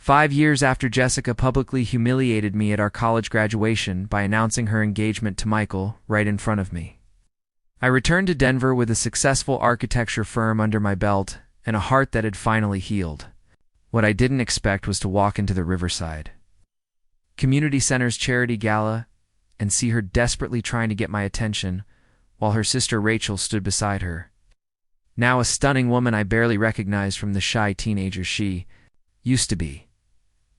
5 years after Jessica publicly humiliated me at our college graduation by announcing her engagement to Michael right in front of me. I returned to Denver with a successful architecture firm under my belt and a heart that had finally healed. What I didn't expect was to walk into the Riverside Community Center's charity gala and see her desperately trying to get my attention while her sister Rachel stood beside her. Now a stunning woman I barely recognized from the shy teenager she used to be.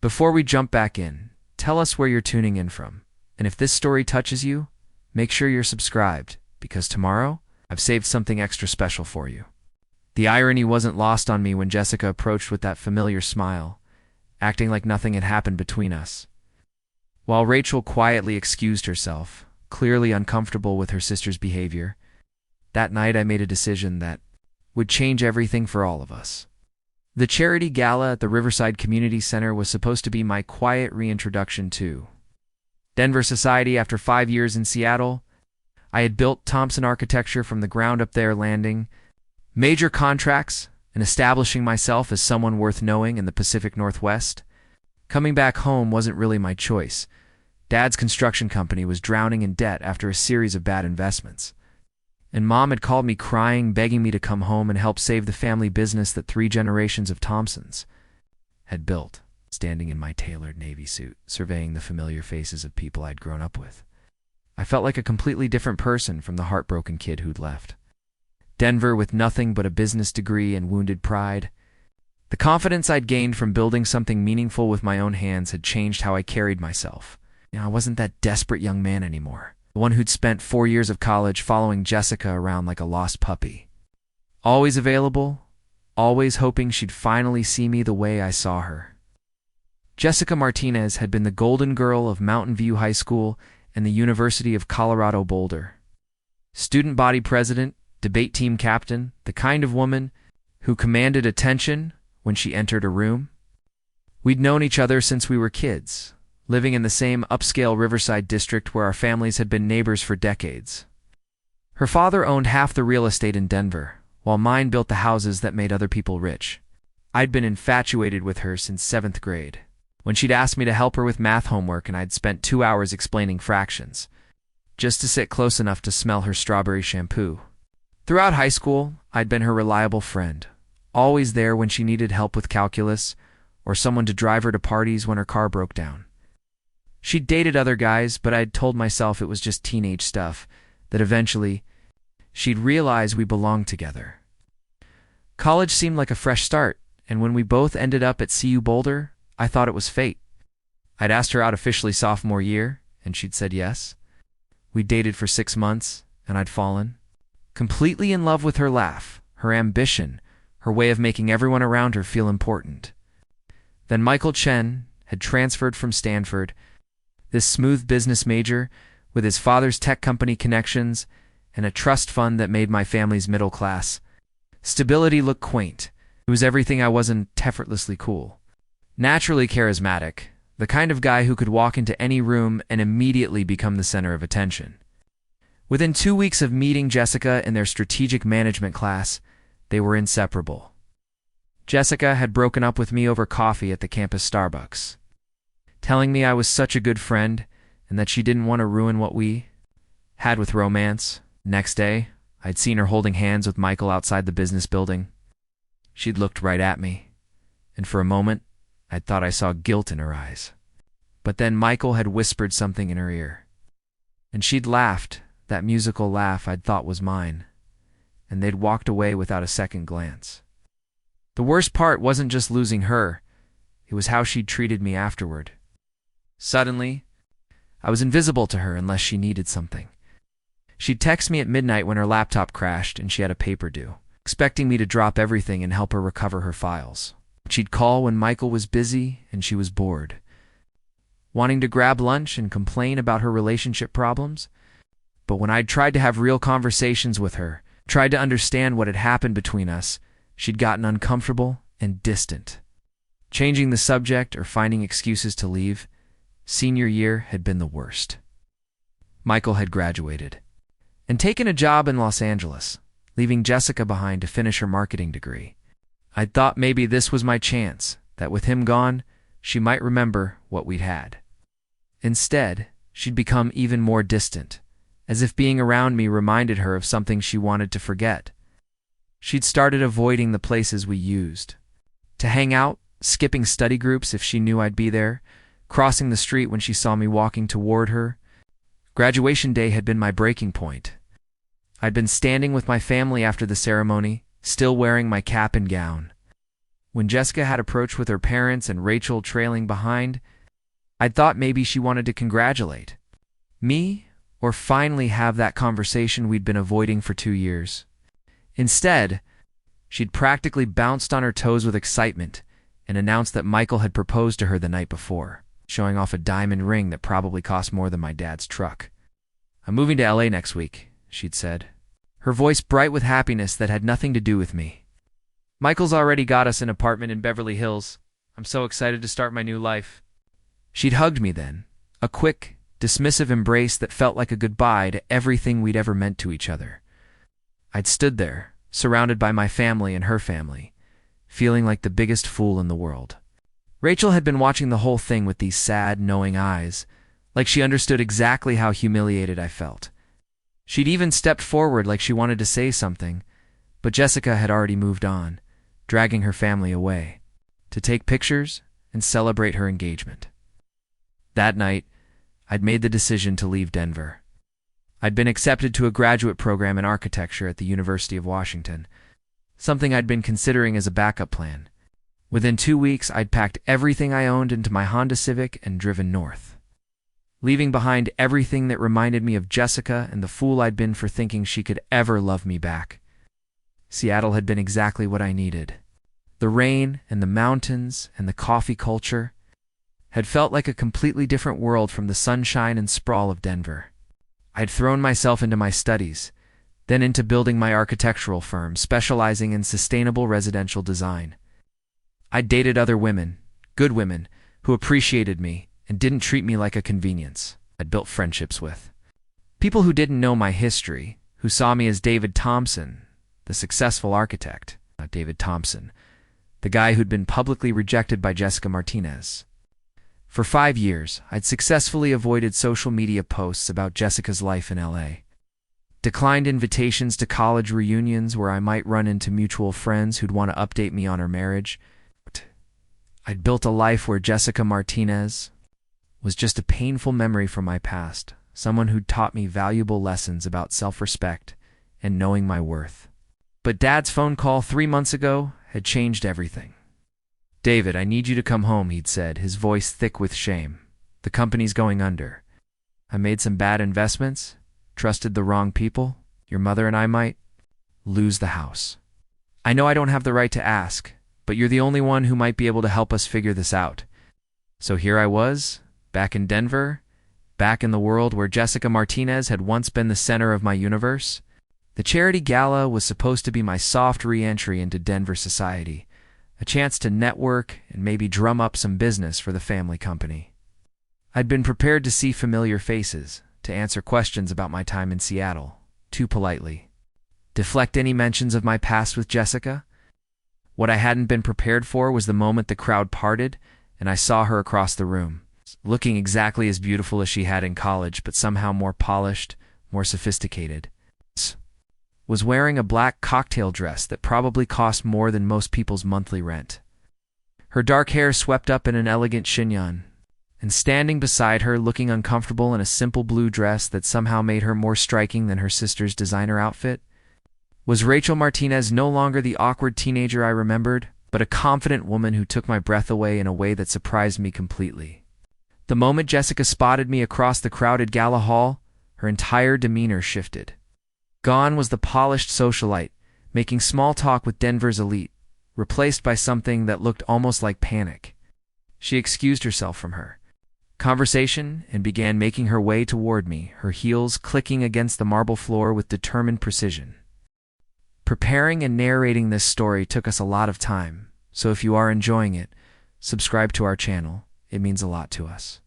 Before we jump back in, tell us where you're tuning in from. And if this story touches you, make sure you're subscribed, because tomorrow I've saved something extra special for you. The irony wasn't lost on me when Jessica approached with that familiar smile, acting like nothing had happened between us. While Rachel quietly excused herself, clearly uncomfortable with her sister's behavior, that night I made a decision that would change everything for all of us. The charity gala at the Riverside Community Center was supposed to be my quiet reintroduction to Denver society after 5 years in Seattle. I had built Thompson Architecture from the ground up there, landing major contracts and establishing myself as someone worth knowing in the Pacific Northwest. Coming back home wasn't really my choice. Dad's construction company was drowning in debt after a series of bad investments. And Mom had called me crying, begging me to come home and help save the family business that 3 generations of Thompsons had built. Standing in my tailored Navy suit, surveying the familiar faces of people I'd grown up with, I felt like a completely different person from the heartbroken kid who'd left Denver with nothing but a business degree and wounded pride. The confidence I'd gained from building something meaningful with my own hands had changed how I carried myself. I wasn't that desperate young man anymore, the one who'd spent 4 years of college following Jessica around like a lost puppy. Always available, always hoping she'd finally see me the way I saw her. Jessica Martinez had been the golden girl of Mountain View High School and the University of Colorado Boulder. Student body president, debate team captain, the kind of woman who commanded attention when she entered a room. We'd known each other since we were kids, living in the same upscale Riverside district where our families had been neighbors for decades. Her father owned half the real estate in Denver, while mine built the houses that made other people rich. I'd been infatuated with her since 7th grade, when she'd asked me to help her with math homework and I'd spent 2 hours explaining fractions, just to sit close enough to smell her strawberry shampoo. Throughout high school, I'd been her reliable friend, always there when she needed help with calculus or someone to drive her to parties when her car broke down. She'd dated other guys, but I'd told myself it was just teenage stuff, that eventually she'd realize we belonged together. College seemed like a fresh start, and when we both ended up at CU Boulder, I thought it was fate. I'd asked her out officially sophomore year, and she'd said yes. We dated for 6 months, and I'd fallen completely in love with her laugh, her ambition, her way of making everyone around her feel important. Then Michael Chen had transferred from Stanford, this smooth business major with his father's tech company connections and a trust fund that made my family's middle class stability look quaint. It was everything I wasn't. Effortlessly cool, naturally charismatic, the kind of guy who could walk into any room and immediately become the center of attention. Within 2 weeks of meeting Jessica in their strategic management class, they were inseparable. Jessica had broken up with me over coffee at the campus Starbucks, telling me I was such a good friend and that she didn't want to ruin what we had with romance. Next day, I'd seen her holding hands with Michael outside the business building. She'd looked right at me, and for a moment, I'd thought I saw guilt in her eyes. But then Michael had whispered something in her ear, and she'd laughed, that musical laugh I'd thought was mine, and they'd walked away without a second glance. The worst part wasn't just losing her, it was how she'd treated me afterward. Suddenly, I was invisible to her unless she needed something. She'd text me at midnight when her laptop crashed and she had a paper due, expecting me to drop everything and help her recover her files. She'd call when Michael was busy and she was bored, wanting to grab lunch and complain about her relationship problems. But when I'd tried to have real conversations with her, tried to understand what had happened between us, she'd gotten uncomfortable and distant. Changing the subject or finding excuses to leave, senior year had been the worst. Michael had graduated and taken a job in Los Angeles, leaving Jessica behind to finish her marketing degree. I'd thought maybe this was my chance, that with him gone, she might remember what we'd had. Instead, she'd become even more distant, as if being around me reminded her of something she wanted to forget. She'd started avoiding the places we used to hang out, skipping study groups if she knew I'd be there, crossing the street when she saw me walking toward her. Graduation day had been my breaking point. I'd been standing with my family after the ceremony, still wearing my cap and gown. When Jessica had approached with her parents and Rachel trailing behind, I'd thought maybe she wanted to congratulate me or finally have that conversation we'd been avoiding for 2 years. Instead, she'd practically bounced on her toes with excitement and announced that Michael had proposed to her the night before, showing off a diamond ring that probably cost more than my dad's truck. "I'm moving to LA next week," she'd said, her voice bright with happiness that had nothing to do with me. "Michael's already got us an apartment in Beverly Hills. I'm so excited to start my new life." She'd hugged me then, a quick, dismissive embrace that felt like a goodbye to everything we'd ever meant to each other. I'd stood there, surrounded by my family and her family, feeling like the biggest fool in the world. Rachel had been watching the whole thing with these sad, knowing eyes, like she understood exactly how humiliated I felt. She'd even stepped forward like she wanted to say something, but Jessica had already moved on, dragging her family away, to take pictures and celebrate her engagement. That night, I'd made the decision to leave Denver. I'd been accepted to a graduate program in architecture at the University of Washington, something I'd been considering as a backup plan. Within 2 weeks, I'd packed everything I owned into my Honda Civic and driven north, leaving behind everything that reminded me of Jessica and the fool I'd been for thinking she could ever love me back. Seattle had been exactly what I needed. The rain and the mountains and the coffee culture had felt like a completely different world from the sunshine and sprawl of Denver. I'd thrown myself into my studies, then into building my architectural firm, specializing in sustainable residential design. I'd dated other women, good women, who appreciated me and didn't treat me like a convenience. I'd built friendships with people who didn't know my history, who saw me as David Thompson, the successful architect, not David Thompson, the guy who'd been publicly rejected by Jessica Martinez. For 5 years, I'd successfully avoided social media posts about Jessica's life in LA, declined invitations to college reunions where I might run into mutual friends who'd want to update me on her marriage. I'd built a life where Jessica Martinez was just a painful memory from my past, someone who'd taught me valuable lessons about self-respect and knowing my worth. But Dad's phone call 3 months ago had changed everything. "David, I need you to come home," he'd said, his voice thick with shame. "The company's going under. I made some bad investments, trusted the wrong people. Your mother and I might lose the house. I know I don't have the right to ask, but you're the only one who might be able to help us figure this out." So here I was, back in Denver, back in the world where Jessica Martinez had once been the center of my universe. The charity gala was supposed to be my soft re-entry into Denver society, a chance to network and maybe drum up some business for the family company. I'd been prepared to see familiar faces, to answer questions about my time in Seattle, too politely, deflect any mentions of my past with Jessica. What I hadn't been prepared for was the moment the crowd parted and I saw her across the room, looking exactly as beautiful as she had in college, but somehow more polished, more sophisticated. Was wearing a black cocktail dress that probably cost more than most people's monthly rent. Her dark hair swept up in an elegant chignon, and standing beside her, looking uncomfortable in a simple blue dress that somehow made her more striking than her sister's designer outfit, was Rachel Martinez, no longer the awkward teenager I remembered, but a confident woman who took my breath away in a way that surprised me completely. The moment Jessica spotted me across the crowded gala hall, her entire demeanor shifted. Gone was the polished socialite, making small talk with Denver's elite, replaced by something that looked almost like panic. She excused herself from her conversation and began making her way toward me, her heels clicking against the marble floor with determined precision. Preparing and narrating this story took us a lot of time, so if you are enjoying it, subscribe to our channel. It means a lot to us.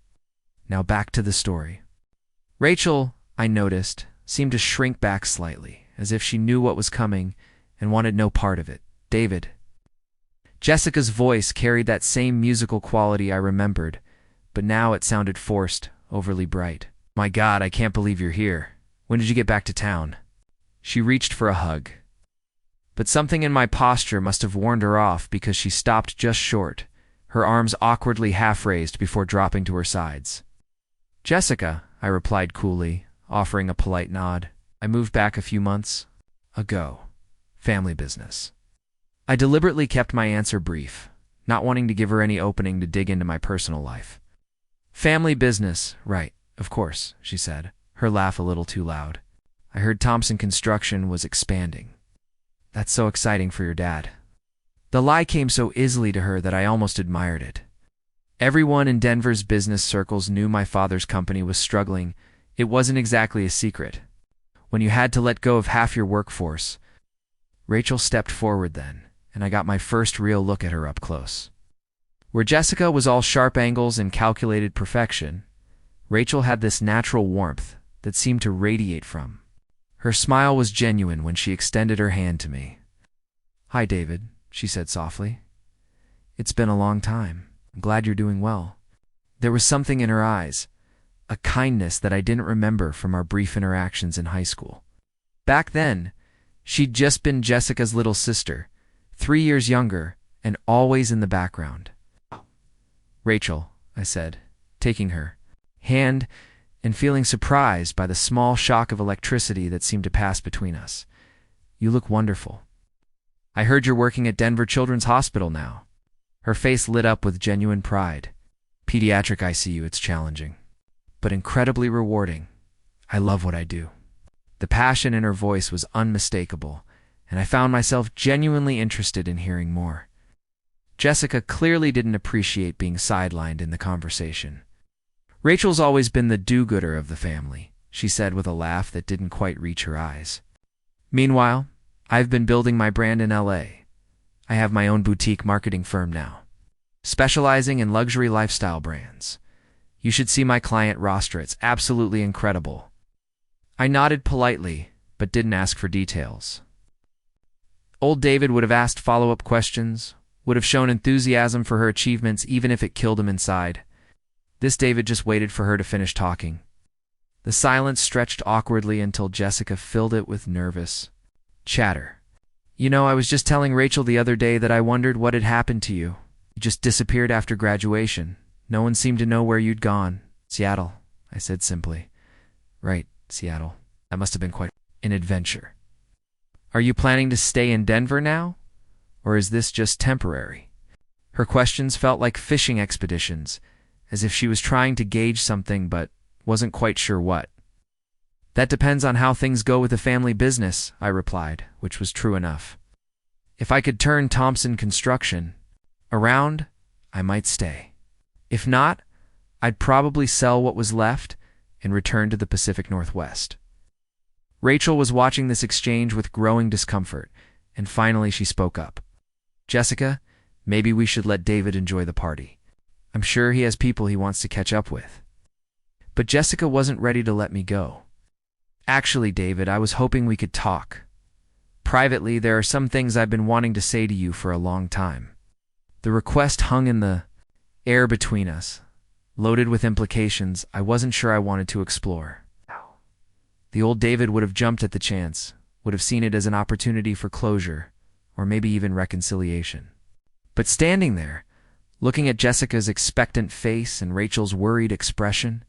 Now back to the story. Rachel, I noticed, seemed to shrink back slightly, as if she knew what was coming and wanted no part of it. Jessica's voice carried that same musical quality I remembered, but now it sounded forced, overly bright. "My God, I can't believe you're here. When did you get back to town?" She reached for a hug. But something in my posture must have warned her off because she stopped just short, her arms awkwardly half-raised before dropping to her sides. "Jessica," I replied coolly, offering a polite nod. "I moved back a few months ago. Family business." I deliberately kept my answer brief, not wanting to give her any opening to dig into my personal life. "Family business, right, of course," she said, her laugh a little too loud. "I heard Thompson Construction was expanding. That's so exciting for your dad." The lie came so easily to her that I almost admired it. Everyone in Denver's business circles knew my father's company was struggling. It wasn't exactly a secret. When you had to let go of half your workforce. Rachel stepped forward then, and I got my first real look at her up close. Where Jessica was all sharp angles and calculated perfection, Rachel had this natural warmth that seemed to radiate from. Her smile was genuine when she extended her hand to me. "Hi, David," she said softly. "It's been a long time. I'm glad you're doing well." There was something in her eyes, a kindness that I didn't remember from our brief interactions in high school. Back then, she'd just been Jessica's little sister, 3 years younger, and always in the background. "Rachel," I said, taking her hand and feeling surprised by the small shock of electricity that seemed to pass between us. "You look wonderful. I heard you're working at Denver Children's Hospital now." Her face lit up with genuine pride. "Pediatric ICU, it's challenging, but incredibly rewarding. I love what I do." The passion in her voice was unmistakable, and I found myself genuinely interested in hearing more. Jessica clearly didn't appreciate being sidelined in the conversation. "Rachel's always been the do-gooder of the family," she said with a laugh that didn't quite reach her eyes. "Meanwhile, I've been building my brand in LA. I have my own boutique marketing firm now, specializing in luxury lifestyle brands. You should see my client roster. It's absolutely incredible." I nodded politely, but didn't ask for details. Old David would have asked follow-up questions, would have shown enthusiasm for her achievements even if it killed him inside. This David just waited for her to finish talking. The silence stretched awkwardly until Jessica filled it with nervous chatter. "You know, I was just telling Rachel the other day that I wondered what had happened to you. You just disappeared after graduation. No one seemed to know where you'd gone." "Seattle," I said simply. "Right, Seattle. That must have been quite an adventure. Are you planning to stay in Denver now? Or is this just temporary?" Her questions felt like fishing expeditions, as if she was trying to gauge something but wasn't quite sure what. "That depends on how things go with the family business," I replied, which was true enough. If I could turn Thompson Construction around, I might stay. If not, I'd probably sell what was left and return to the Pacific Northwest. Rachel was watching this exchange with growing discomfort, and finally she spoke up. "Jessica, maybe we should let David enjoy the party. I'm sure he has people he wants to catch up with." But Jessica wasn't ready to let me go. "Actually, David, I was hoping we could talk. Privately, there are some things I've been wanting to say to you for a long time." The request hung in the air between us, loaded with implications I wasn't sure I wanted to explore. The old David would have jumped at the chance, would have seen it as an opportunity for closure, or maybe even reconciliation. But standing there, looking at Jessica's expectant face and Rachel's worried expression,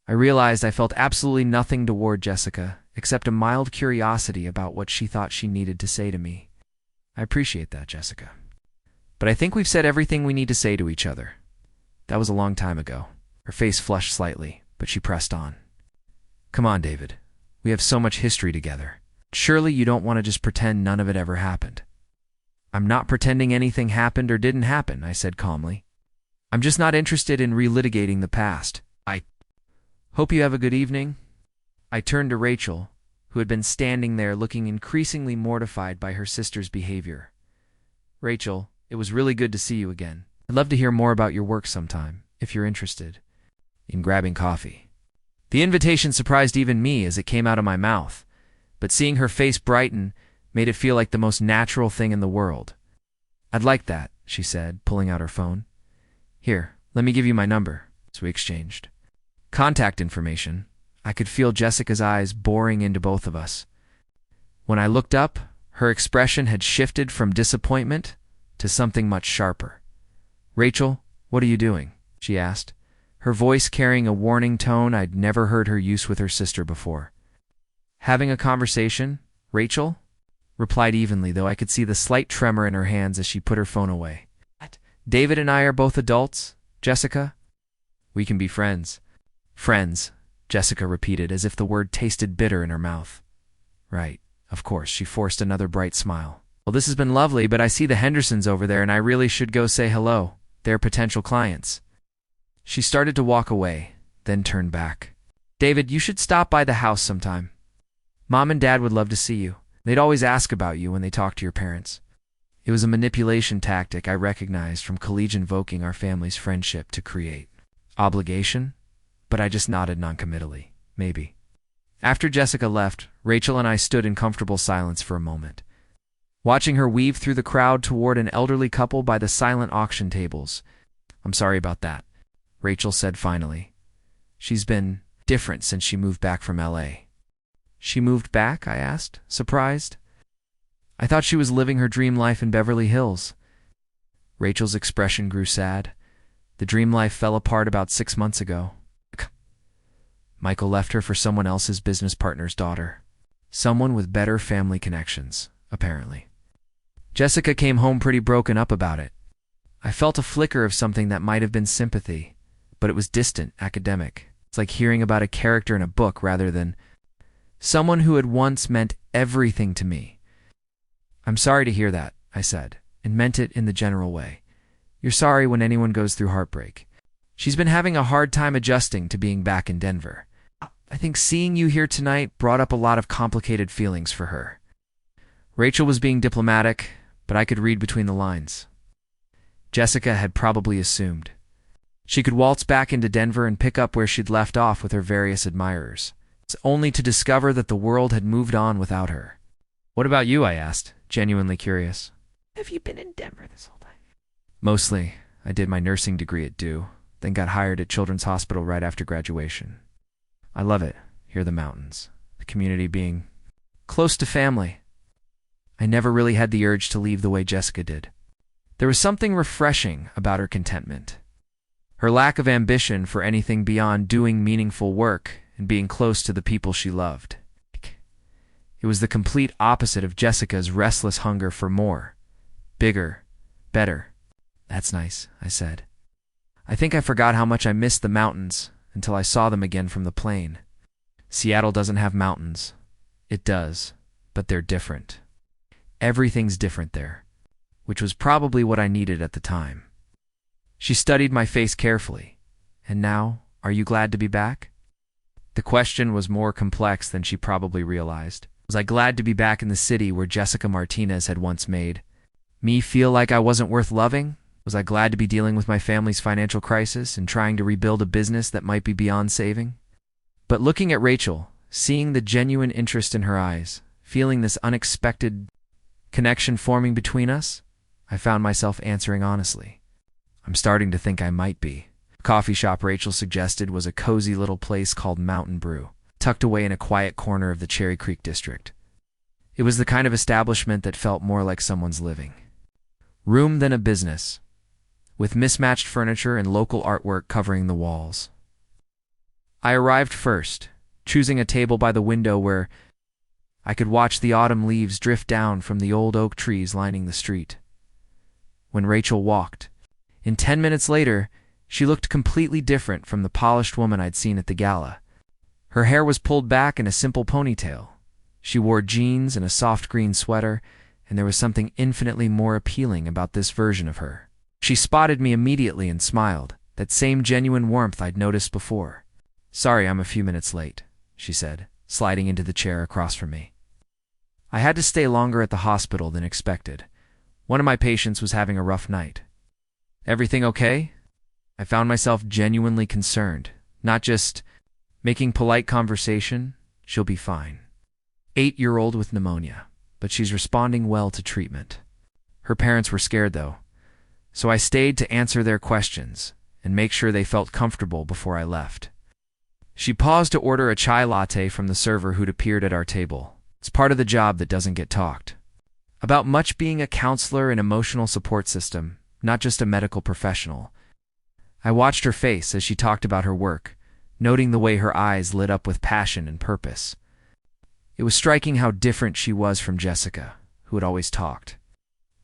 I realized I felt absolutely nothing toward Jessica except a mild curiosity about what she thought she needed to say to me. "I appreciate that, Jessica. But I think we've said everything we need to say to each other. That was a long time ago." Her face flushed slightly, but she pressed on. "Come on, David. We have so much history together. Surely you don't want to just pretend none of it ever happened." "I'm not pretending anything happened or didn't happen," I said calmly. "I'm just not interested in relitigating the past. I hope you have a good evening." I turned to Rachel, who had been standing there looking increasingly mortified by her sister's behavior. "Rachel, it was really good to see you again. I'd love to hear more about your work sometime, if you're interested in grabbing coffee." The invitation surprised even me as it came out of my mouth, but seeing her face brighten made it feel like the most natural thing in the world. "I'd like that," she said, pulling out her phone. "Here, let me give you my number." So we exchanged contact information. I could feel Jessica's eyes boring into both of us. When I looked up, her expression had shifted from disappointment to something much sharper. "Rachel, what are you doing?" she asked, her voice carrying a warning tone I'd never heard her use with her sister before. "Having a conversation, Rachel?" replied evenly, though I could see the slight tremor in her hands as she put her phone away. "David and I are both adults, Jessica. We can be friends." "Friends," Jessica repeated, as if the word tasted bitter in her mouth. "Right, of course." She forced another bright smile. "Well, this has been lovely, but I see the Hendersons over there and I really should go say hello. They're potential clients." She started to walk away, then turned back. "David, you should stop by the house sometime. Mom and Dad would love to see you. They'd always ask about you when they talk to your parents." It was a manipulation tactic I recognized from collegiate invoking our family's friendship to create obligation, but I just nodded noncommittally. Maybe. After Jessica left, Rachel and I stood in comfortable silence for a moment, watching her weave through the crowd toward an elderly couple by the silent auction tables. "I'm sorry about that," Rachel said finally. "She's been different since she moved back from LA." "She moved back?" I asked, surprised. "I thought she was living her dream life in Beverly Hills." Rachel's expression grew sad. "The dream life fell apart about 6 months ago. Michael left her for someone else's business partner's daughter. Someone with better family connections, apparently." Jessica came home pretty broken up about it. I felt a flicker of something that might have been sympathy, but it was distant, academic. It's like hearing about a character in a book rather than someone who had once meant everything to me. "I'm sorry to hear that," I said, and meant it in the general way. "You're sorry when anyone goes through heartbreak. She's been having a hard time adjusting to being back in Denver. I think seeing you here tonight brought up a lot of complicated feelings for her." Rachel was being diplomatic, but I could read between the lines. Jessica had probably assumed she could waltz back into Denver and pick up where she'd left off with her various admirers, only to discover that the world had moved on without her. "What about you?" I asked, genuinely curious. "Have you been in Denver this whole time?" "Mostly. I did my nursing degree at DU, then got hired at Children's Hospital right after graduation. I love it, here the mountains, the community being close to family. I never really had the urge to leave the way Jessica did. There was something refreshing about her contentment. Her lack of ambition for anything beyond doing meaningful work and being close to the people she loved. It was the complete opposite of Jessica's restless hunger for more, bigger, better." "That's nice," I said. I think I forgot how much I missed the mountains until I saw them again from the plane. Seattle doesn't have mountains. It does, but they're different. Everything's different there, which was probably what I needed at the time. She studied my face carefully. "And now, are you glad to be back?" The question was more complex than she probably realized. Was I glad to be back in the city where Jessica Martinez had once made me feel like I wasn't worth loving? Was I glad to be dealing with my family's financial crisis and trying to rebuild a business that might be beyond saving? But looking at Rachel, seeing the genuine interest in her eyes, feeling this unexpected connection forming between us, I found myself answering honestly. "I'm starting to think I might be." The coffee shop Rachel suggested was a cozy little place called Mountain Brew, tucked away in a quiet corner of the Cherry Creek district. It was the kind of establishment that felt more like someone's living room than a business, with mismatched furniture and local artwork covering the walls. I arrived first, choosing a table by the window where I could watch the autumn leaves drift down from the old oak trees lining the street. When Rachel walked, 10 minutes later, she looked completely different from the polished woman I'd seen at the gala. Her hair was pulled back in a simple ponytail. She wore jeans and a soft green sweater, and there was something infinitely more appealing about this version of her. She spotted me immediately and smiled, that same genuine warmth I'd noticed before. "Sorry I'm a few minutes late," she said, sliding into the chair across from me. I had to stay longer at the hospital than expected. One of my patients was having a rough night. "Everything okay?" I found myself genuinely concerned, not just making polite conversation. "She'll be fine. 8-year-old with pneumonia, but she's responding well to treatment." Her parents were scared, though, so I stayed to answer their questions and make sure they felt comfortable before I left. She paused to order a chai latte from the server who'd appeared at our table. It's part of the job that doesn't get talked about much, being a counselor and emotional support system, not just a medical professional. I watched her face as she talked about her work, noting the way her eyes lit up with passion and purpose. It was striking how different she was from Jessica, who had always talked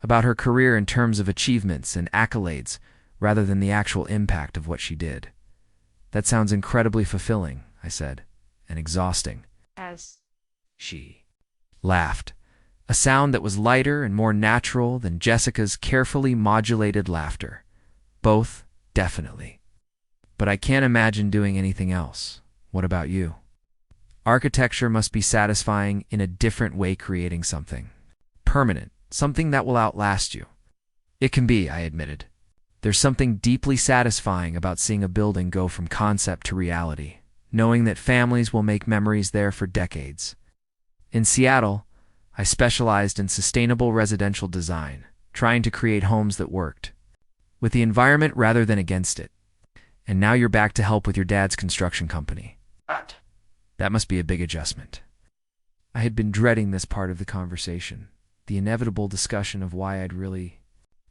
about her career in terms of achievements and accolades rather than the actual impact of what she did. That sounds incredibly fulfilling, I said, and exhausting. She laughed, a sound that was lighter and more natural than Jessica's carefully modulated laughter. Both, definitely. But I can't imagine doing anything else. What about you? Architecture must be satisfying in a different way, creating something permanent, something that will outlast you. It can be, I admitted. There's something deeply satisfying about seeing a building go from concept to reality, knowing that families will make memories there for decades. In Seattle, I specialized in sustainable residential design, trying to create homes that worked with the environment rather than against it. And now you're back to help with your dad's construction company. That must be a big adjustment. I had been dreading this part of the conversation, the inevitable discussion of why I'd really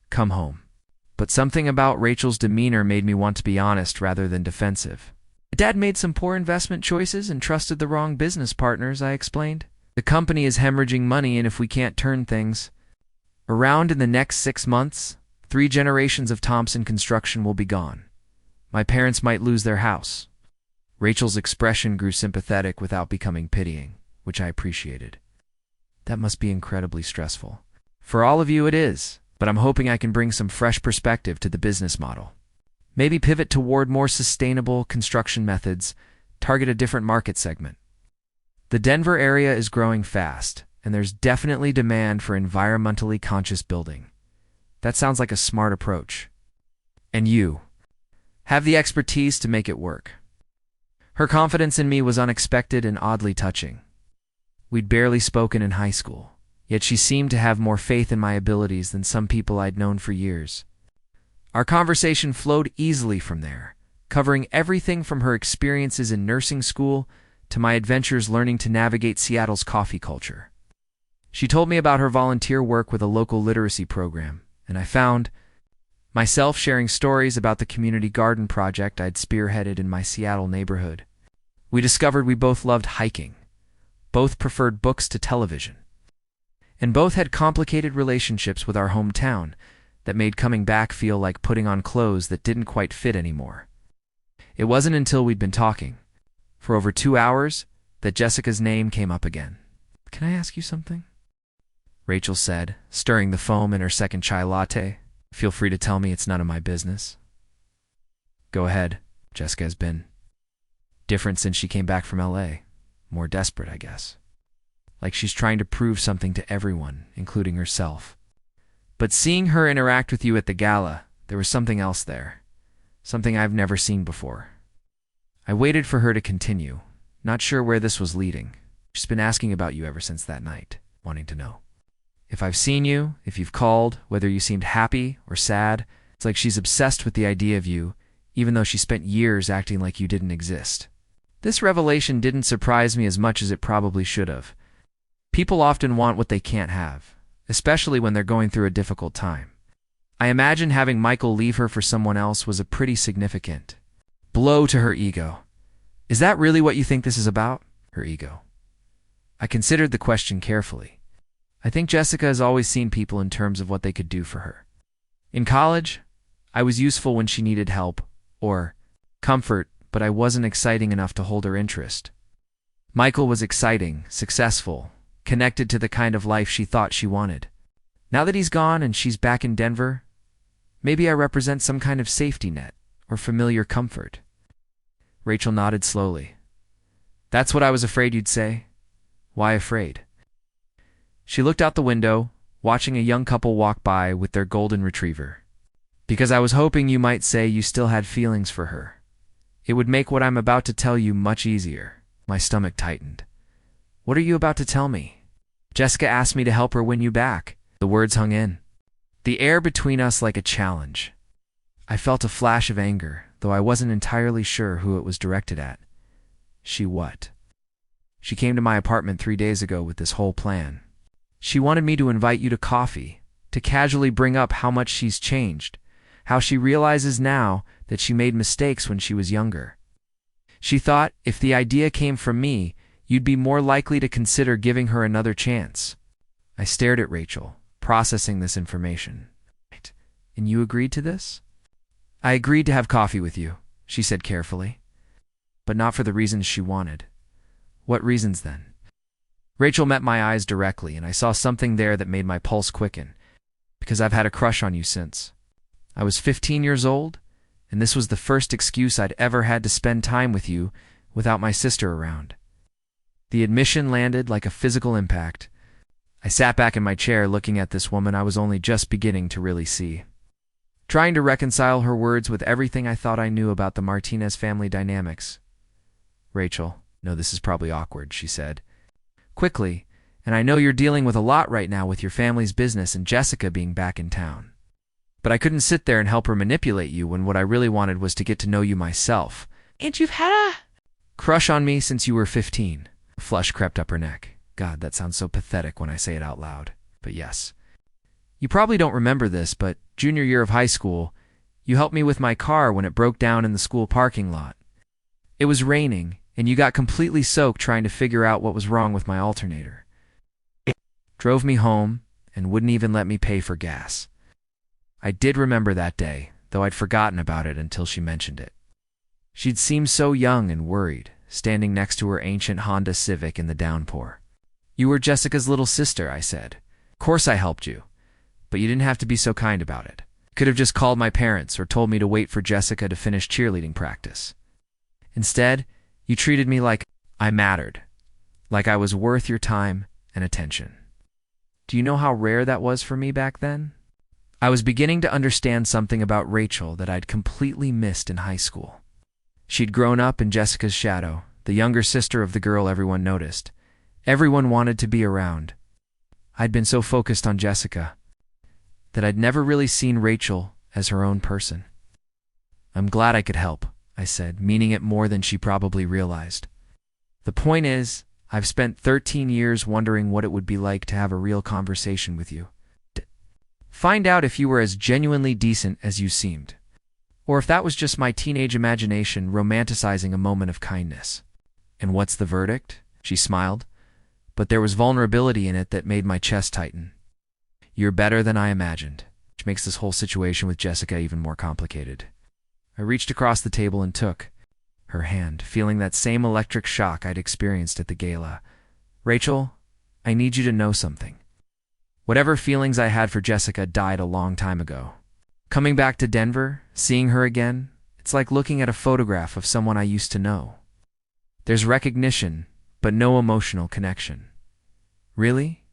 come home. But something about Rachel's demeanor made me want to be honest rather than defensive. Dad made some poor investment choices and trusted the wrong business partners, I explained. The company is hemorrhaging money, and if we can't turn things around in the next 6 months, 3 generations of Thompson construction will be gone. My parents might lose their house. Rachel's expression grew sympathetic without becoming pitying, which I appreciated. That must be incredibly stressful. For all of you it is, but I'm hoping I can bring some fresh perspective to the business model. Maybe pivot toward more sustainable construction methods, target a different market segment. The Denver area is growing fast, and there's definitely demand for environmentally conscious building. That sounds like a smart approach. And you have the expertise to make it work. Her confidence in me was unexpected and oddly touching. We'd barely spoken in high school, yet she seemed to have more faith in my abilities than some people I'd known for years. Our conversation flowed easily from there, covering everything from her experiences in nursing school to my adventures learning to navigate Seattle's coffee culture. She told me about her volunteer work with a local literacy program, and I found myself sharing stories about the community garden project I'd spearheaded in my Seattle neighborhood. We discovered we both loved hiking, both preferred books to television, and both had complicated relationships with our hometown that made coming back feel like putting on clothes that didn't quite fit anymore. It wasn't until we'd been talking for over 2 hours that Jessica's name came up again. Can I ask you something? Rachel said, stirring the foam in her second chai latte. Feel free to tell me, it's none of my business. Go ahead. Jessica has been different since she came back from LA. More desperate, I guess. Like she's trying to prove something to everyone, including herself. But seeing her interact with you at the gala, there was something else there. Something I've never seen before. I waited for her to continue, not sure where this was leading. She's been asking about you ever since that night, wanting to know if I've seen you, if you've called, whether you seemed happy or sad. It's like she's obsessed with the idea of you, even though she spent years acting like you didn't exist. This revelation didn't surprise me as much as it probably should have. People often want what they can't have, especially when they're going through a difficult time. I imagine having Michael leave her for someone else was a pretty significant blow to her ego. Is that really what you think this is about? Her ego. I considered the question carefully. I think Jessica has always seen people in terms of what they could do for her. In college, I was useful when she needed help or comfort, but I wasn't exciting enough to hold her interest. Michael was exciting, successful, connected to the kind of life she thought she wanted. Now that he's gone and she's back in Denver, maybe I represent some kind of safety net or familiar comfort. Rachel nodded slowly. That's what I was afraid you'd say. Why afraid? She looked out the window, watching a young couple walk by with their golden retriever. Because I was hoping you might say you still had feelings for her. It would make what I'm about to tell you much easier. My stomach tightened. What are you about to tell me? Jessica asked me to help her win you back. The words hung in the air between us like a challenge. I felt a flash of anger, though I wasn't entirely sure who it was directed at. She what? She came to my apartment 3 days ago with this whole plan. She wanted me to invite you to coffee, to casually bring up how much she's changed, how she realizes now that she made mistakes when she was younger. She thought if the idea came from me, you'd be more likely to consider giving her another chance. I stared at Rachel, processing this information. And you agreed to this? I agreed to have coffee with you, she said carefully. But not for the reasons she wanted. What reasons then? Rachel met my eyes directly, and I saw something there that made my pulse quicken, because I've had a crush on you since. I was 15 years old, and this was the first excuse I'd ever had to spend time with you without my sister around. The admission landed like a physical impact. I sat back in my chair looking at this woman I was only just beginning to really see, trying to reconcile her words with everything I thought I knew about the Martinez family dynamics. Rachel, no, this is probably awkward, she said quickly, and I know you're dealing with a lot right now with your family's business and Jessica being back in town. But I couldn't sit there and help her manipulate you when what I really wanted was to get to know you myself. And you've had a crush on me since you were 15. A flush crept up her neck. God, that sounds so pathetic when I say it out loud. But yes. You probably don't remember this, but junior year of high school, you helped me with my car when it broke down in the school parking lot. It was raining, and you got completely soaked trying to figure out what was wrong with my alternator. It drove me home and wouldn't even let me pay for gas. I did remember that day, though I'd forgotten about it until she mentioned it. She'd seemed so young and worried, standing next to her ancient Honda Civic in the downpour. You were Jessica's little sister, I said. Of course I helped you, but you didn't have to be so kind about it. Could have just called my parents or told me to wait for Jessica to finish cheerleading practice. Instead, you treated me like I mattered, like I was worth your time and attention. Do you know how rare that was for me back then? I was beginning to understand something about Rachel that I'd completely missed in high school. She'd grown up in Jessica's shadow, the younger sister of the girl everyone noticed. Everyone wanted to be around. I'd been so focused on Jessica that I'd never really seen Rachel as her own person. I'm glad I could help, I said, meaning it more than she probably realized. The point is, I've spent 13 years wondering what it would be like to have a real conversation with you. Find out if you were as genuinely decent as you seemed, or if that was just my teenage imagination romanticizing a moment of kindness. And what's the verdict? She smiled, but there was vulnerability in it that made my chest tighten. You're better than I imagined, which makes this whole situation with Jessica even more complicated. I reached across the table and took her hand, feeling that same electric shock I'd experienced at the gala. Rachel, I need you to know something. Whatever feelings I had for Jessica died a long time ago. Coming back to Denver, seeing her again, it's like looking at a photograph of someone I used to know. There's recognition, but no emotional connection. Really?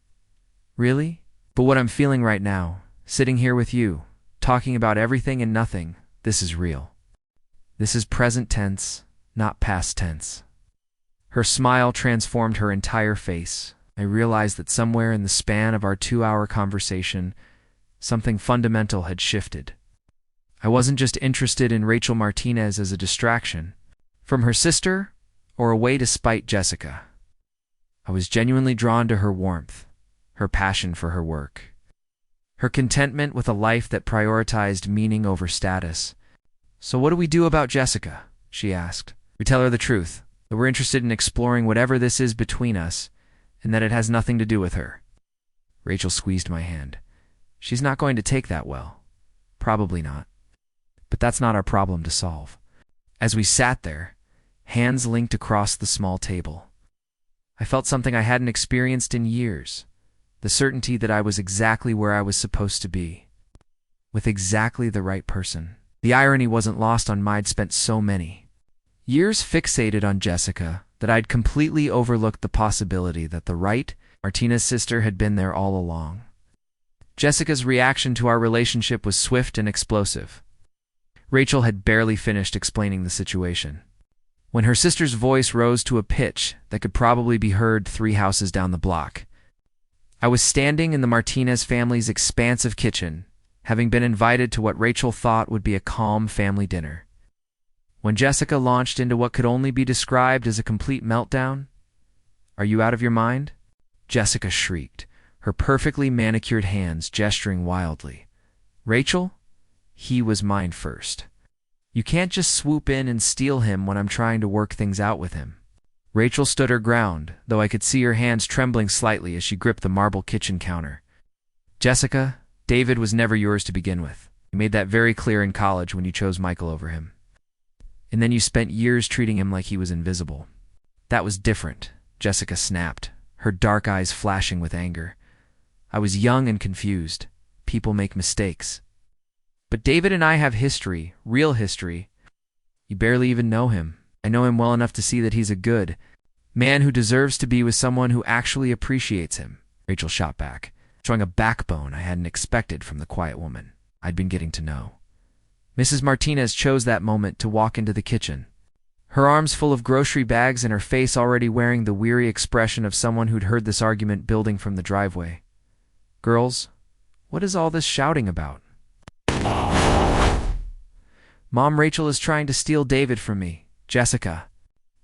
Really? But what I'm feeling right now, sitting here with you, talking about everything and nothing, this is real. This is present tense, not past tense. Her smile transformed her entire face. I realized that somewhere in the span of our 2-hour conversation, something fundamental had shifted. I wasn't just interested in Rachel Martinez as a distraction from her sister or a way to spite Jessica. I was genuinely drawn to her warmth, her passion for her work, her contentment with a life that prioritized meaning over status. So what do we do about Jessica? She asked. We tell her the truth, that we're interested in exploring whatever this is between us, and that it has nothing to do with her. Rachel squeezed my hand. She's not going to take that well. Probably not. But that's not our problem to solve. As we sat there, hands linked across the small table, I felt something I hadn't experienced in years, the certainty that I was exactly where I was supposed to be, with exactly the right person. The irony wasn't lost on me. I'd spent so many years fixated on Jessica that I'd completely overlooked the possibility that the right Martinez sister had been there all along. Jessica's reaction to our relationship was swift and explosive. Rachel had barely finished explaining the situation when her sister's voice rose to a pitch that could probably be heard 3 houses down the block. I was standing in the Martinez family's expansive kitchen, having been invited to what Rachel thought would be a calm family dinner. When Jessica launched into what could only be described as a complete meltdown, "Are you out of your mind?" Jessica shrieked, her perfectly manicured hands gesturing wildly. "Rachel? He was mine first. You can't just swoop in and steal him when I'm trying to work things out with him." Rachel stood her ground, though I could see her hands trembling slightly as she gripped the marble kitchen counter. "Jessica, David was never yours to begin with. You made that very clear in college when you chose Michael over him. And then you spent years treating him like he was invisible." "That was different," Jessica snapped, her dark eyes flashing with anger. "I was young and confused. People make mistakes. But David and I have history, real history. You barely even know him. I know him well enough to see that he's a good man who deserves to be with someone who actually appreciates him." Rachel shot back, showing a backbone I hadn't expected from the quiet woman I'd been getting to know. Mrs. Martinez chose that moment to walk into the kitchen, her arms full of grocery bags and her face already wearing the weary expression of someone who'd heard this argument building from the driveway. "Girls, what is all this shouting about?" "Mom, Rachel is trying to steal David from me," Jessica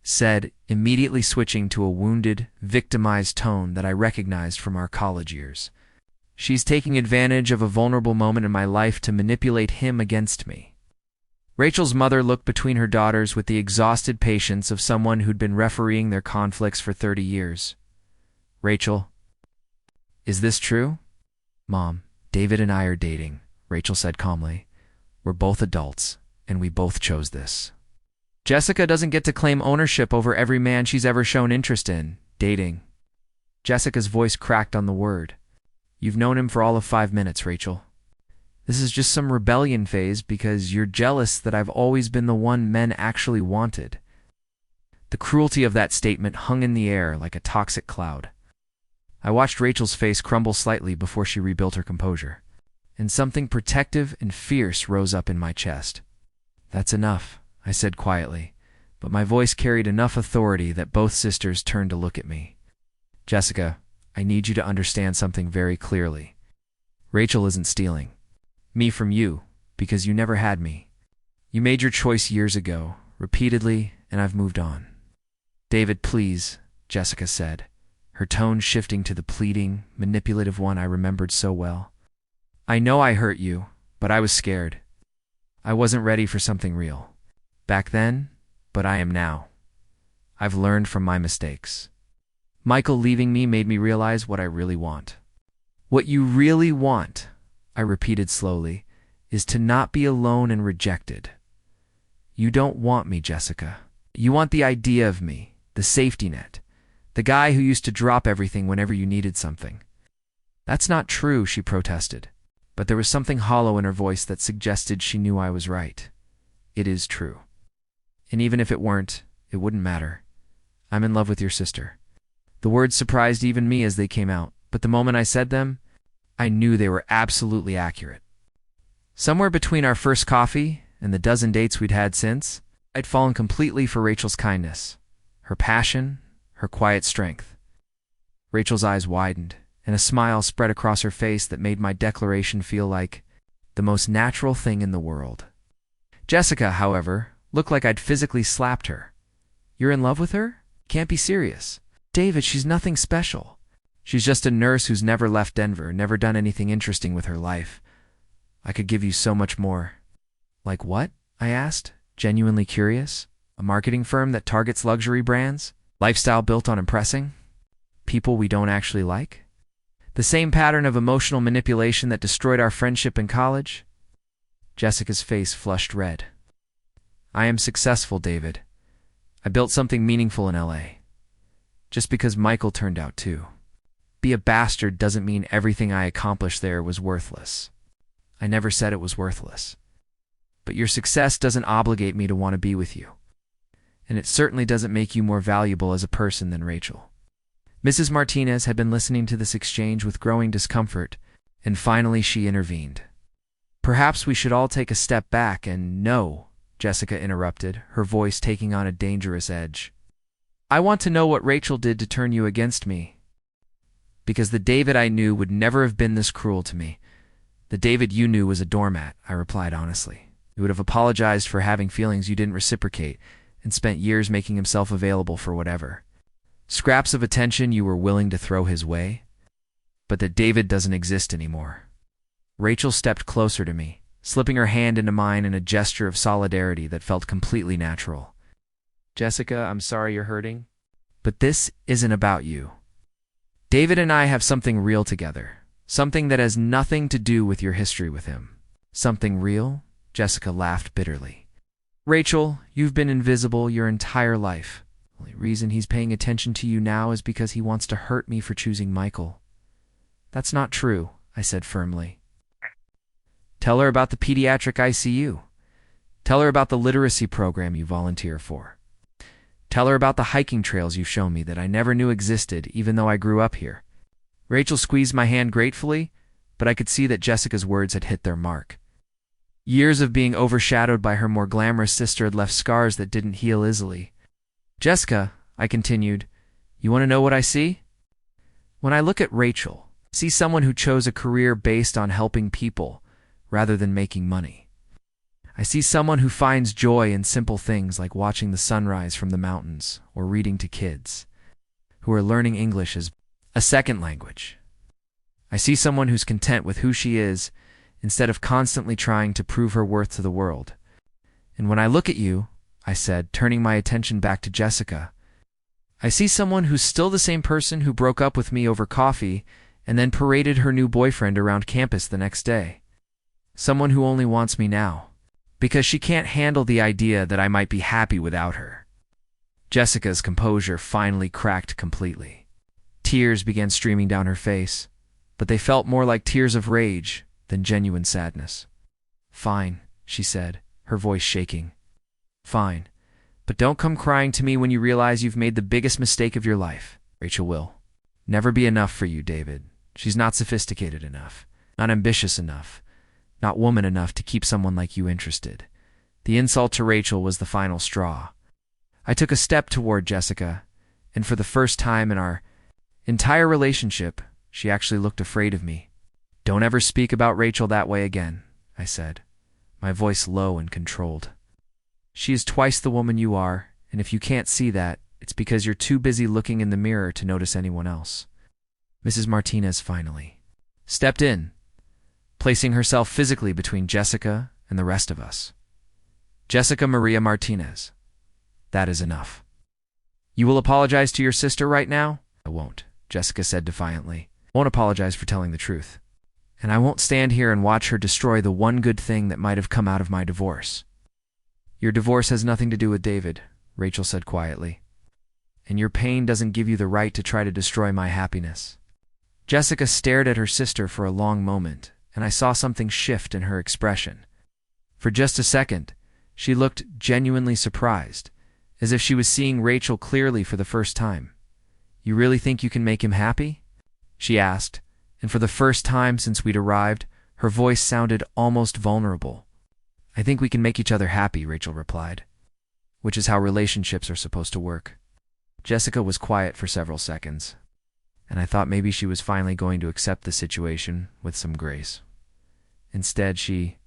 said, immediately switching to a wounded, victimized tone that I recognized from our college years. "She's taking advantage of a vulnerable moment in my life to manipulate him against me." Rachel's mother looked between her daughters with the exhausted patience of someone who'd been refereeing their conflicts for 30 years. "Rachel, is this true?" "Mom, David and I are dating," Rachel said calmly. "We're both adults, and we both chose this." "Jessica doesn't get to claim ownership over every man she's ever shown interest in. Dating." Jessica's voice cracked on the word. "You've known him for all of 5 minutes, Rachel. This is just some rebellion phase because you're jealous that I've always been the one men actually wanted." The cruelty of that statement hung in the air like a toxic cloud. I watched Rachel's face crumble slightly before she rebuilt her composure, and something protective and fierce rose up in my chest. "That's enough," I said quietly, but my voice carried enough authority that both sisters turned to look at me. "Jessica, I need you to understand something very clearly. Rachel isn't stealing me from you because you never had me. You made your choice years ago, repeatedly, and I've moved on." "David, please," Jessica said, her tone shifting to the pleading, manipulative one I remembered so well. "I know I hurt you, but I was scared. I wasn't ready for something real back then, but I am now. I've learned from my mistakes. Michael leaving me made me realize what I really want." "What you really want," I repeated slowly, "is to not be alone and rejected. You don't want me, Jessica. You want the idea of me, the safety net, the guy who used to drop everything whenever you needed something." "That's not true," she protested, but there was something hollow in her voice that suggested she knew I was right. "It is true. And even if it weren't, it wouldn't matter. I'm in love with your sister." The words surprised even me as they came out, but the moment I said them, I knew they were absolutely accurate. Somewhere between our first coffee and the dozen dates we'd had since, I'd fallen completely for Rachel's kindness, her passion, her quiet strength. Rachel's eyes widened, and a smile spread across her face that made my declaration feel like the most natural thing in the world. Jessica, however, looked like I'd physically slapped her. "You're in love with her? Can't be serious." "David, she's nothing special. She's just a nurse who's never left Denver, never done anything interesting with her life. I could give you so much more." "Like what?" I asked, genuinely curious. "A marketing firm that targets luxury brands? Lifestyle built on impressing people we don't actually like? The same pattern of emotional manipulation that destroyed our friendship in college?" Jessica's face flushed red. "I am successful, David. I built something meaningful in LA. Just because Michael turned out too. Be a bastard doesn't mean everything I accomplished there was worthless. I never said it was worthless. But your success doesn't obligate me to want to be with you. And it certainly doesn't make you more valuable as a person than Rachel." Mrs. Martinez had been listening to this exchange with growing discomfort, and finally she intervened. "Perhaps we should all take a step back and no," Jessica interrupted, her voice taking on a dangerous edge. "I want to know what Rachel did to turn you against me. Because the David I knew would never have been this cruel to me. The David you knew was a doormat, I replied honestly. He would have apologized for having feelings you didn't reciprocate and spent years making himself available for whatever scraps of attention you were willing to throw his way. But that David doesn't exist anymore. Rachel stepped closer to me, slipping her hand into mine in a gesture of solidarity that felt completely natural. Jessica, I'm sorry you're hurting, but this isn't about you. David and I have something real together, something that has nothing to do with your history with him. Something real? Jessica laughed bitterly. Rachel, you've been invisible your entire life. The only reason he's paying attention to you now is because he wants to hurt me for choosing Michael. That's not true, I said firmly. Tell her about the pediatric ICU. Tell her about the literacy program you volunteer for. Tell her about the hiking trails you've shown me that I never knew existed even though I grew up here. Rachel squeezed my hand gratefully, but I could see that Jessica's words had hit their mark. Years of being overshadowed by her more glamorous sister had left scars that didn't heal easily. Jessica, I continued, you want to know what I see? When I look at Rachel, I see someone who chose a career based on helping people rather than making money. I see someone who finds joy in simple things like watching the sunrise from the mountains or reading to kids, who are learning English as a second language. I see someone who's content with who she is instead of constantly trying to prove her worth to the world. And when I look at you, I said, turning my attention back to Jessica, I see someone who's still the same person who broke up with me over coffee and then paraded her new boyfriend around campus the next day. Someone who only wants me now, because she can't handle the idea that I might be happy without her. Jessica's composure finally cracked completely. Tears began streaming down her face, but they felt more like tears of rage than genuine sadness. Fine, she said, her voice shaking. Fine, but don't come crying to me when you realize you've made the biggest mistake of your life. Rachel will never be enough for you, David. She's not sophisticated enough, not ambitious enough, not woman enough to keep someone like you interested. The insult to Rachel was the final straw. I took a step toward Jessica, and for the first time in our entire relationship, she actually looked afraid of me. Don't ever speak about Rachel that way again, I said, my voice low and controlled. She is twice the woman you are, and if you can't see that, it's because you're too busy looking in the mirror to notice anyone else. Mrs. Martinez finally stepped in, placing herself physically between Jessica and the rest of us. Jessica Maria Martinez, that is enough. You will apologize to your sister right now? I won't, Jessica said defiantly. I won't apologize for telling the truth. And I won't stand here and watch her destroy the one good thing that might have come out of my divorce. Your divorce has nothing to do with David, Rachel said quietly. And your pain doesn't give you the right to try to destroy my happiness. Jessica stared at her sister for a long moment, and I saw something shift in her expression. For just a second, she looked genuinely surprised, as if she was seeing Rachel clearly for the first time. You really think you can make him happy? She asked, and for the first time since we'd arrived, her voice sounded almost vulnerable. I think we can make each other happy, Rachel replied, which is how relationships are supposed to work. Jessica was quiet for several seconds, and I thought maybe she was finally going to accept the situation with some grace. Instead, she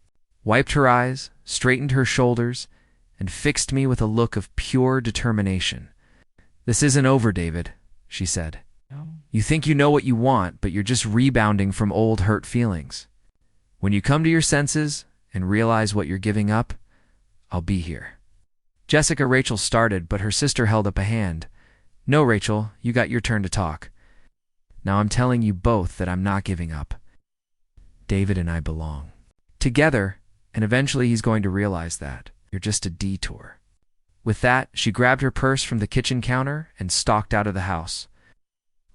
wiped her eyes, straightened her shoulders, and fixed me with a look of pure determination. This isn't over, David, she said. You think you know what you want, but you're just rebounding from old hurt feelings. When you come to your senses and realize what you're giving up, I'll be here. Rachel started, but her sister held up a hand. No, Rachel, you got your turn to talk. Now I'm telling you both that I'm not giving up. David and I belong together, and eventually he's going to realize that. You're just a detour. With that, she grabbed her purse from the kitchen counter and stalked out of the house.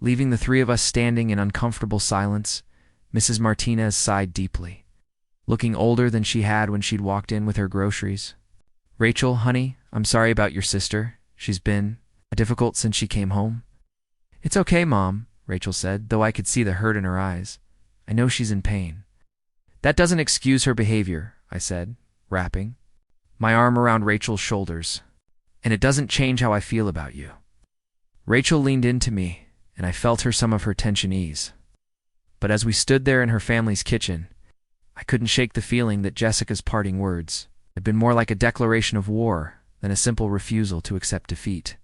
Leaving the three of us standing in uncomfortable silence, Mrs. Martinez sighed deeply, looking older than she had when she'd walked in with her groceries. Rachel, honey, I'm sorry about your sister. She's been difficult since she came home. It's okay, Mom, Rachel said, though I could see the hurt in her eyes. I know she's in pain. That doesn't excuse her behavior, I said, rapping my arm around Rachel's shoulders. And it doesn't change how I feel about you. Rachel leaned into me, and I felt some of her tension ease. But as we stood there in her family's kitchen, I couldn't shake the feeling that Jessica's parting words had been more like a declaration of war than a simple refusal to accept defeat.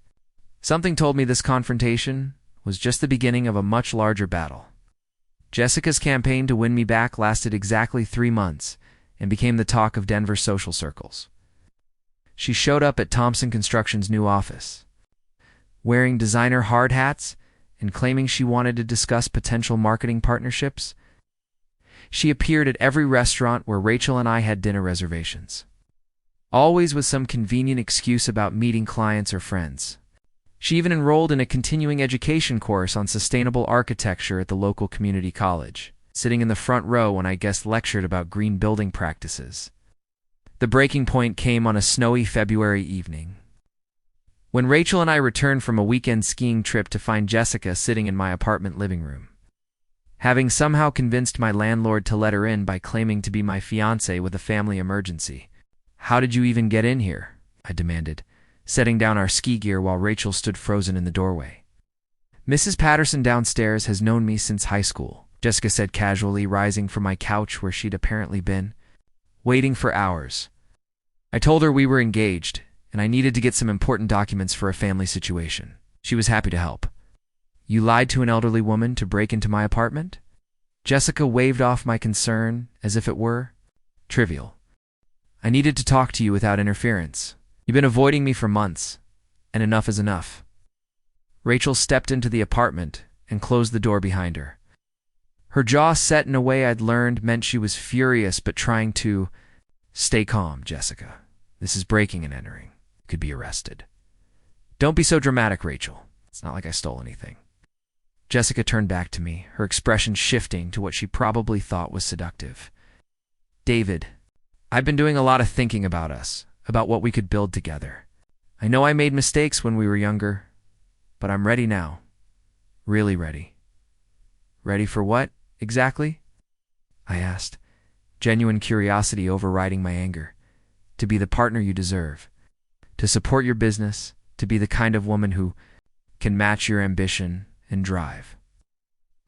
Something told me this confrontation was just the beginning of a much larger battle. Jessica's campaign to win me back lasted exactly 3 months and became the talk of Denver's social circles. She showed up at Thompson Construction's new office, wearing designer hard hats and claiming she wanted to discuss potential marketing partnerships. She appeared at every restaurant where Rachel and I had dinner reservations, always with some convenient excuse about meeting clients or friends. She even enrolled in a continuing education course on sustainable architecture at the local community college, sitting in the front row when I guest lectured about green building practices. The breaking point came on a snowy February evening, when Rachel and I returned from a weekend skiing trip to find Jessica sitting in my apartment living room, having somehow convinced my landlord to let her in by claiming to be my fiancé with a family emergency. "How did you even get in here?" I demanded, setting down our ski gear while Rachel stood frozen in the doorway. "Mrs. Patterson downstairs has known me since high school," Jessica said casually, rising from my couch where she'd apparently been waiting for hours. "I told her we were engaged, and I needed to get some important documents for a family situation. She was happy to help." "You lied to an elderly woman to break into my apartment?" Jessica waved off my concern as if it were trivial. "I needed to talk to you without interference. You've been avoiding me for months, and enough is enough." Rachel stepped into the apartment and closed the door behind her. Her jaw set in a way I'd learned meant she was furious but trying to stay calm. "Jessica, this is breaking and entering. You could be arrested." "Don't be so dramatic, Rachel. It's not like I stole anything." Jessica turned back to me, her expression shifting to what she probably thought was seductive. "David, I've been doing a lot of thinking about us, about what we could build together. I know I made mistakes when we were younger, but I'm ready now. Really ready." "Ready for what, exactly?" I asked, genuine curiosity overriding my anger. "To be the partner you deserve, to support your business, to be the kind of woman who can match your ambition and drive.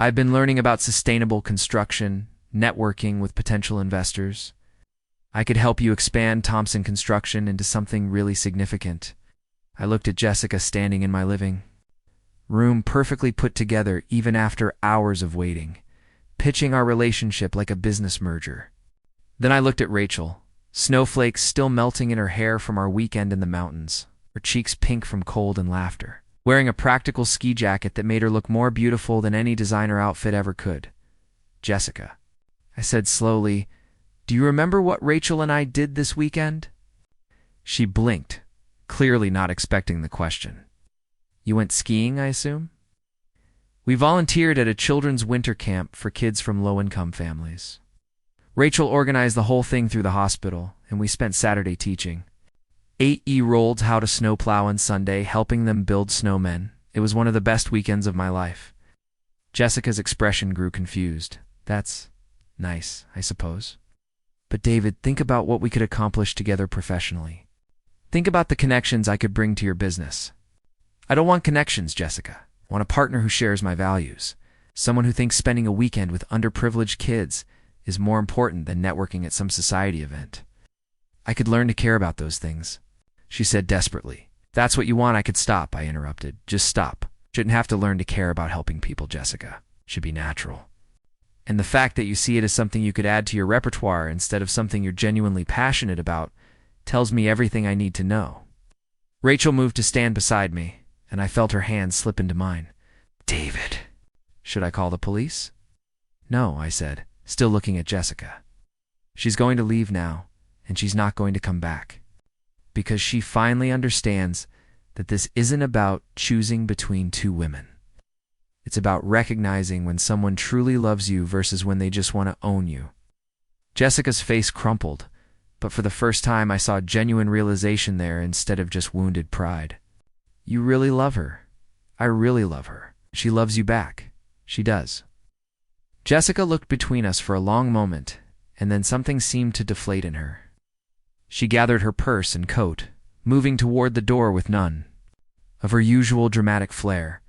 I've been learning about sustainable construction, networking with potential investors. I could help you expand Thompson Construction into something really significant." I looked at Jessica standing in my living room, perfectly put together even after hours of waiting, pitching our relationship like a business merger. Then I looked at Rachel, snowflakes still melting in her hair from our weekend in the mountains, her cheeks pink from cold and laughter, wearing a practical ski jacket that made her look more beautiful than any designer outfit ever could. "Jessica," I said slowly, "do you remember what Rachel and I did this weekend?" She blinked, clearly not expecting the question. "You went skiing, I assume?" "We volunteered at a children's winter camp for kids from low-income families. Rachel organized the whole thing through the hospital, and we spent Saturday teaching 8-year-olds how to snowplow on Sunday, helping them build snowmen. It was one of the best weekends of my life." Jessica's expression grew confused. "That's nice, I suppose. But David, think about what we could accomplish together professionally. Think about the connections I could bring to your business." "I don't want connections, Jessica. I want a partner who shares my values. Someone who thinks spending a weekend with underprivileged kids is more important than networking at some society event." "I could learn to care about those things," she said desperately. "If that's what you want, I could stop," I interrupted. "Just stop. Shouldn't have to learn to care about helping people, Jessica. Should be natural. And the fact that you see it as something you could add to your repertoire instead of something you're genuinely passionate about tells me everything I need to know." Rachel moved to stand beside me, and I felt her hand slip into mine. "David, should I call the police?" "No," I said, still looking at Jessica. "She's going to leave now, and she's not going to come back. Because she finally understands that this isn't about choosing between two women. It's about recognizing when someone truly loves you versus when they just want to own you." Jessica's face crumpled, but for the first time I saw genuine realization there instead of just wounded pride. "You really love her. I really love her. She loves you back. She does." Jessica looked between us for a long moment, and then something seemed to deflate in her. She gathered her purse and coat, moving toward the door with none of her usual dramatic flair.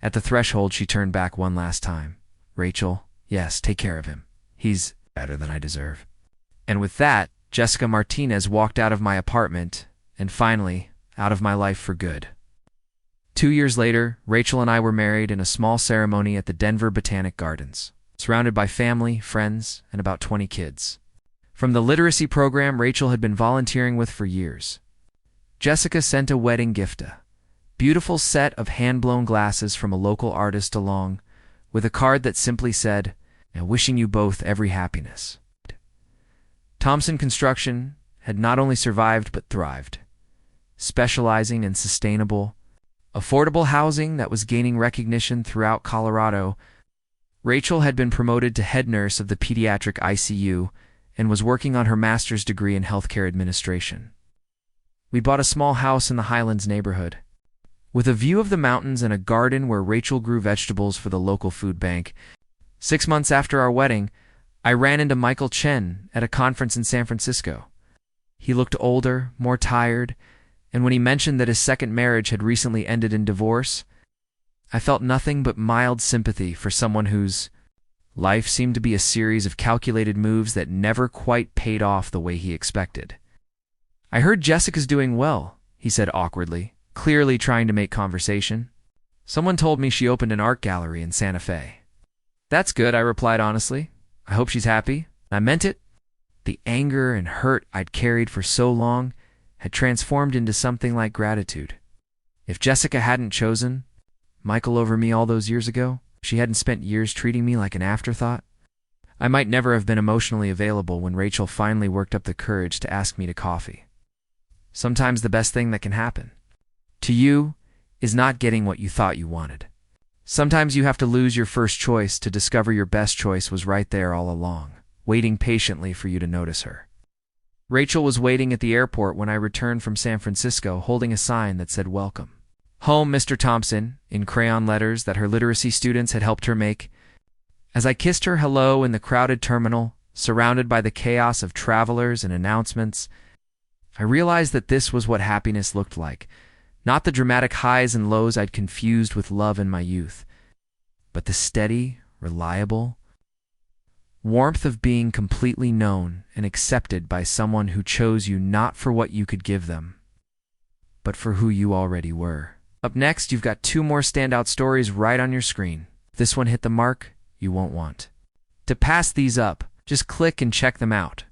At the threshold, she turned back one last time. "Rachel, yes, take care of him. He's better than I deserve. And with that, Jessica Martinez walked out of my apartment, and finally, out of my life for good. 2 years later, Rachel and I were married in a small ceremony at the Denver Botanic Gardens, surrounded by family, friends, and about 20 kids. From the literacy program Rachel had been volunteering with for years. Jessica sent a wedding gift, a beautiful set of hand-blown glasses from a local artist along with a card that simply said, "Wishing you both every happiness." Thompson Construction had not only survived but thrived, specializing in sustainable, affordable housing that was gaining recognition throughout Colorado. Rachel had been promoted to head nurse of the pediatric ICU and was working on her master's degree in healthcare administration. We bought a small house in the Highlands neighborhood, with a view of the mountains and a garden where Rachel grew vegetables for the local food bank. 6 months after our wedding, I ran into Michael Chen at a conference in San Francisco. He looked older, more tired, and when he mentioned that his second marriage had recently ended in divorce, I felt nothing but mild sympathy for someone whose life seemed to be a series of calculated moves that never quite paid off the way he expected. "I heard Jessica's doing well," he said awkwardly, clearly trying to make conversation. "Someone told me she opened an art gallery in Santa Fe." "That's good," I replied honestly. "I hope she's happy." I meant it. The anger and hurt I'd carried for so long had transformed into something like gratitude. If Jessica hadn't chosen Michael over me all those years ago, she hadn't spent years treating me like an afterthought, I might never have been emotionally available when Rachel finally worked up the courage to ask me to coffee. Sometimes the best thing that can happen to you is not getting what you thought you wanted. Sometimes you have to lose your first choice to discover your best choice was right there all along, waiting patiently for you to notice her. Rachel was waiting at the airport when I returned from San Francisco, holding a sign that said "Welcome Home, Mr. Thompson," in crayon letters that her literacy students had helped her make. As I kissed her hello in the crowded terminal, surrounded by the chaos of travelers and announcements, I realized that this was what happiness looked like. Not the dramatic highs and lows I'd confused with love in my youth, but the steady, reliable warmth of being completely known and accepted by someone who chose you not for what you could give them, but for who you already were. Up next, you've got 2 more standout stories right on your screen. If this one hit the mark, you won't want to pass these up. Just click and check them out.